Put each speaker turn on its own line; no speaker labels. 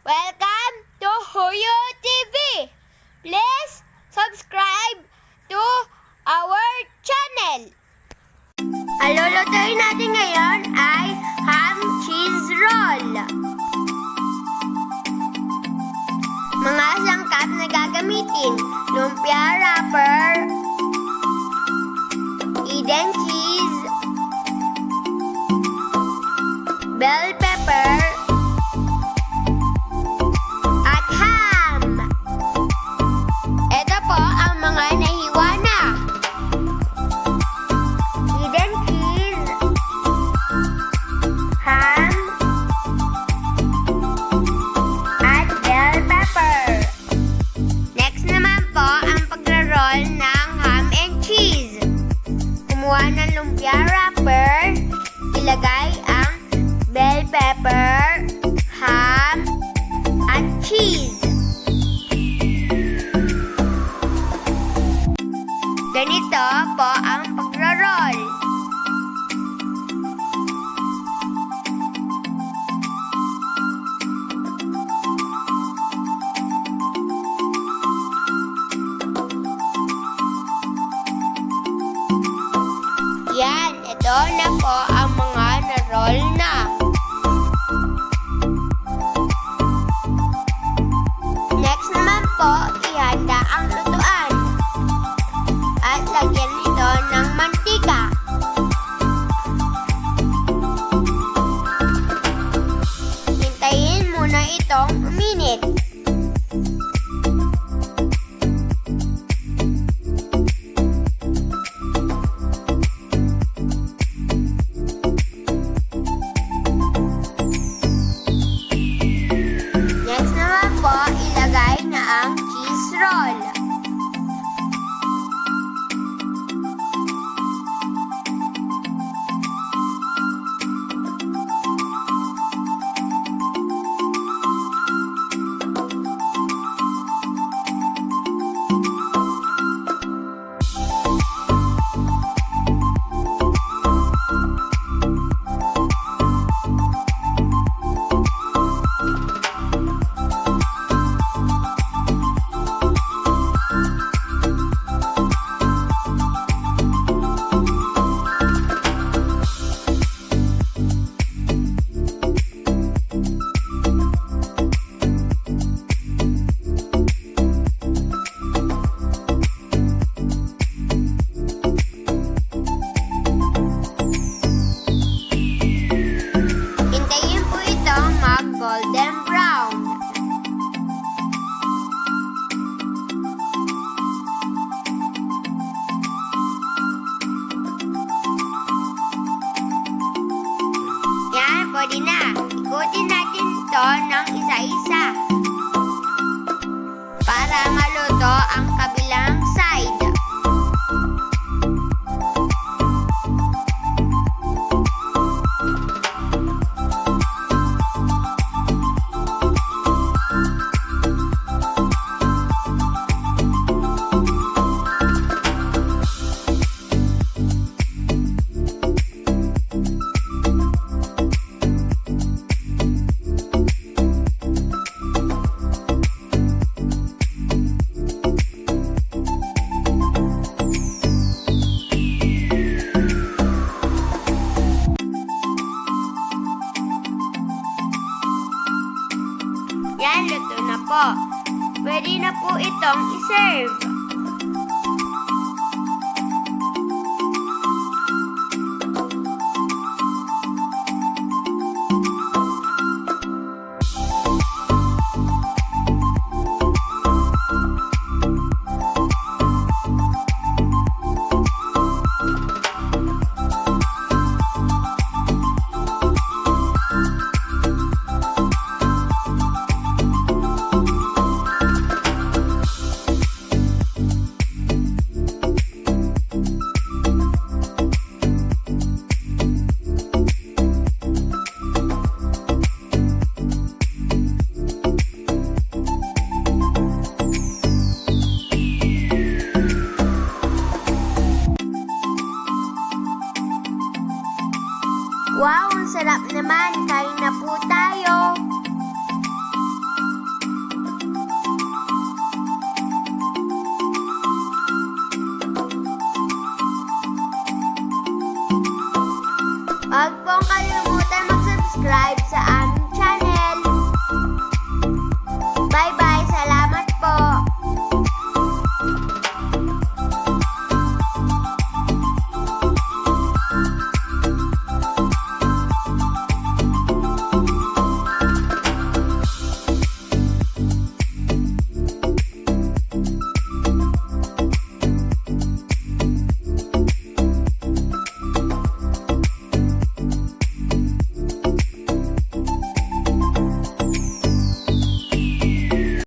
Welcome to Huyo TV. Please subscribe to our channel. Ang lulutuin natin ngayon ay ham cheese roll. Mga sangkap na gagamitin: lumpia wrapper, Eden cheese, bell pepper, at ham. Ito po ang mga nahiwa na: Eden cheese, ham, at bell pepper. Next naman po ang pagro-roll ng ham and cheese. Kumuha ng lumpia wrapper, ilagay ang bell pepper, ham, at cheese. Ganito po ang pagro-roll. Yan, ito na po ang mga na-roll na. Next naman po, ihanda ang lutuan. At lagyan ito ng mantika. Hintayin muna itong uminit. Next naman po, ilagay na ang cheese roll. Hintayin po itong mag-golden brown. Yan, pwede na. Ikutin natin ito ng isa-isa para maluto ang kabilang side. Yan, luto na po. Pwede na po itong i-serve. Huwag pong kalimutan mag-subscribe sa aming